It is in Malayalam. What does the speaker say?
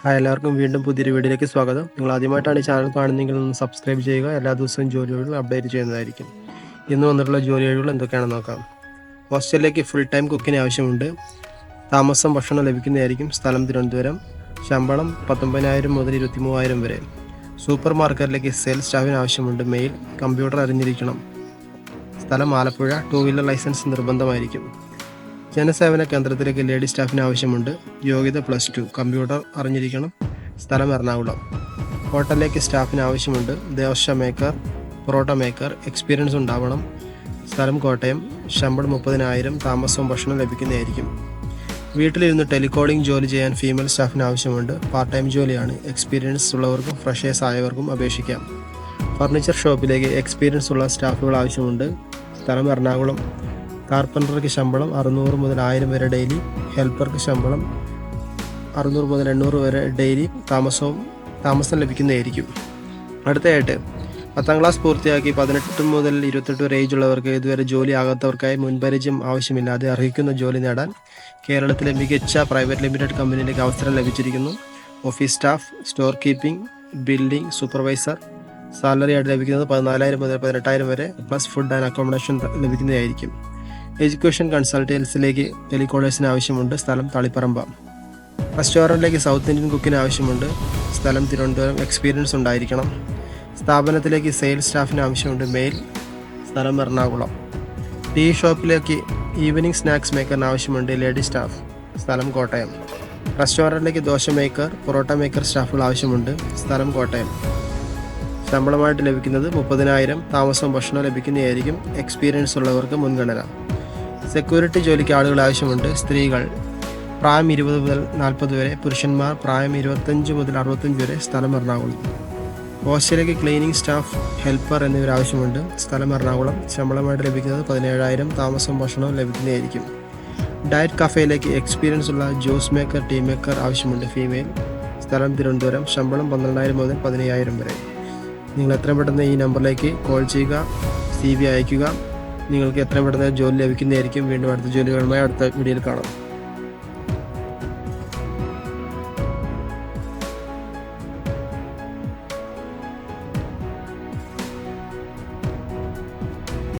ഹായ്, എല്ലാവർക്കും വീണ്ടും പുതിയൊരു വീഡിയോയിലേക്ക് സ്വാഗതം. നിങ്ങൾ ആദ്യമായിട്ടാണ് ഈ ചാനൽ കാണുന്നതെങ്കിൽ ഒന്ന് സബ്സ്ക്രൈബ് ചെയ്യുക. എല്ലാ ദിവസവും ജോലി ഒഴിവുകൾ അപ്ഡേറ്റ് ചെയ്യുന്നതായിരിക്കും. ഇന്ന് വന്നിട്ടുള്ള ജോലി ഒഴിവുകൾ എന്തൊക്കെയാണെന്ന് നോക്കാം. ഹോസ്റ്റലിലേക്ക് ഫുൾ ടൈം കുക്കിന് ആവശ്യമുണ്ട്. താമസം ഭക്ഷണം ലഭിക്കുന്നതായിരിക്കും. സ്ഥലം തിരുവനന്തപുരം. ശമ്പളം 19,000 മുതൽ 23,000 വരെ. സൂപ്പർ മാർക്കറ്റിലേക്ക് സെയിൽസ് സ്റ്റാഫിന് ആവശ്യമുണ്ട്. മെയിൽ. കമ്പ്യൂട്ടർ അറിഞ്ഞിരിക്കണം. സ്ഥലം ആലപ്പുഴ. 2 വീലർ ലൈസൻസ് നിർബന്ധമായിരിക്കും. ജനസേവന കേന്ദ്രത്തിലേക്ക് ലേഡി സ്റ്റാഫിന് ആവശ്യമുണ്ട്. യോഗ്യത +2. കമ്പ്യൂട്ടർ അറിഞ്ഞിരിക്കണം. സ്ഥലം എറണാകുളം. ഹോട്ടലിലേക്ക് സ്റ്റാഫിന് ആവശ്യമുണ്ട്. Dosa maker, parotta maker, experience ഉണ്ടാവണം. സ്ഥലം കോട്ടയം. ശമ്പളം 30,000. താമസവും ഭക്ഷണം ലഭിക്കുന്നതായിരിക്കും. വീട്ടിലിരുന്ന് ടെലികോളിംഗ് ജോലി ചെയ്യാൻ ഫീമെയിൽ സ്റ്റാഫിന് ആവശ്യമുണ്ട്. പാർട്ട് ടൈം ജോലിയാണ്. എക്സ്പീരിയൻസ് ഉള്ളവർക്കും ഫ്രഷേഴ്സ് ആയവർക്കും അപേക്ഷിക്കാം. ഫർണിച്ചർ ഷോപ്പിലേക്ക് എക്സ്പീരിയൻസ് ഉള്ള സ്റ്റാഫുകൾ ആവശ്യമുണ്ട്. സ്ഥലം എറണാകുളം. കാർപ്പൻറ്റർക്ക് ശമ്പളം 600 മുതൽ 1000 വരെ ഡെയിലി. ഹെൽപ്പർക്ക് ശമ്പളം 600 മുതൽ 800 വരെ ഡെയിലി. താമസം ലഭിക്കുന്നതായിരിക്കും. അടുത്തതായിട്ട് 10ാം ക്ലാസ് പൂർത്തിയാക്കി 18 മുതൽ 28 വരെ ഏജ് ഉള്ളവർക്ക് ഇതുവരെ ജോലി ആകാത്തവർക്കായി മുൻപരിചയം ആവശ്യമില്ലാതെ അർഹിക്കുന്ന ജോലി നേടാൻ കേരളത്തിലെ മികച്ച പ്രൈവറ്റ് ലിമിറ്റഡ് കമ്പനിയിലേക്ക് അവസരം ലഭിച്ചിരിക്കുന്നു. Office staff, store keeping, building supervisor. Salary ആയിട്ട് ലഭിക്കുന്നത് 14,000 മുതൽ 18,000 വരെ പ്ലസ് ഫുഡ് ആൻഡ് അക്കോമഡേഷൻ ലഭിക്കുന്നതായിരിക്കും. എഡ്യൂക്കേഷൻ കൺസൾട്ടൻസിലേക്ക് ടെലികോളേഴ്സിന് ആവശ്യമുണ്ട്. സ്ഥലം തളിപ്പറമ്പ. റെസ്റ്റോറൻറ്റിലേക്ക് സൗത്ത് ഇന്ത്യൻ കുക്കിന് ആവശ്യമുണ്ട്. സ്ഥലം തിരുവനന്തപുരം. എക്സ്പീരിയൻസ് ഉണ്ടായിരിക്കണം. സ്ഥാപനത്തിലേക്ക് സെയിൽസ് സ്റ്റാഫിന് ആവശ്യമുണ്ട്. മെയിൽ. സ്ഥലം എറണാകുളം. ടീ ഷോപ്പിലേക്ക് ഈവനിങ് സ്നാക്സ് മേക്കറിന് ആവശ്യമുണ്ട്. Lady staff. സ്ഥലം കോട്ടയം. റെസ്റ്റോറൻറ്റിലേക്ക് ദോശ മേക്കർ, പൊറോട്ട മേക്കർ സ്റ്റാഫുകൾ ആവശ്യമുണ്ട്. സ്ഥലം കോട്ടയം. ശമ്പളമായിട്ട് ലഭിക്കുന്നത് 30,000. താമസവും ഭക്ഷണം ലഭിക്കുന്നതായിരിക്കും. എക്സ്പീരിയൻസ് ഉള്ളവർക്ക് മുൻഗണന. സെക്യൂരിറ്റി ജോലിക്ക് ആളുകൾ ആവശ്യമുണ്ട്. സ്ത്രീകൾ. പ്രായം 20 മുതൽ 40 വരെ. പുരുഷന്മാർ പ്രായം 25 മുതൽ 65 വരെ. സ്ഥലം എറണാകുളം. ഹോസ്റ്റലിലേക്ക് ക്ലീനിങ് സ്റ്റാഫ്, ഹെൽപ്പർ എന്നിവർ ആവശ്യമുണ്ട്. സ്ഥലം എറണാകുളം. ശമ്പളമായിട്ട് ലഭിക്കുന്നത് 17,000. താമസവും ഭക്ഷണവും ലഭിക്കുന്നതായിരിക്കും. ഡയറ്റ് കഫേയിലേക്ക് എക്സ്പീരിയൻസ് ഉള്ള ജ്യൂസ് മേക്കർ, ടീ മേക്കർ ആവശ്യമുണ്ട്. ഫീമെയിൽ. സ്ഥലം തിരുവനന്തപുരം. ശമ്പളം 12,000 മുതൽ 15,000 വരെ. നിങ്ങൾ എത്രയും പെട്ടെന്ന് ഈ നമ്പറിലേക്ക് കോൾ ചെയ്യുക, CV അയയ്ക്കുക. നിങ്ങൾക്ക് എത്രയും പെട്ടെന്ന് ജോലി ലഭിക്കുന്നതായിരിക്കും. വീണ്ടും അടുത്ത ജോലികളുമായി അടുത്ത വീഡിയോയിൽ കാണാം.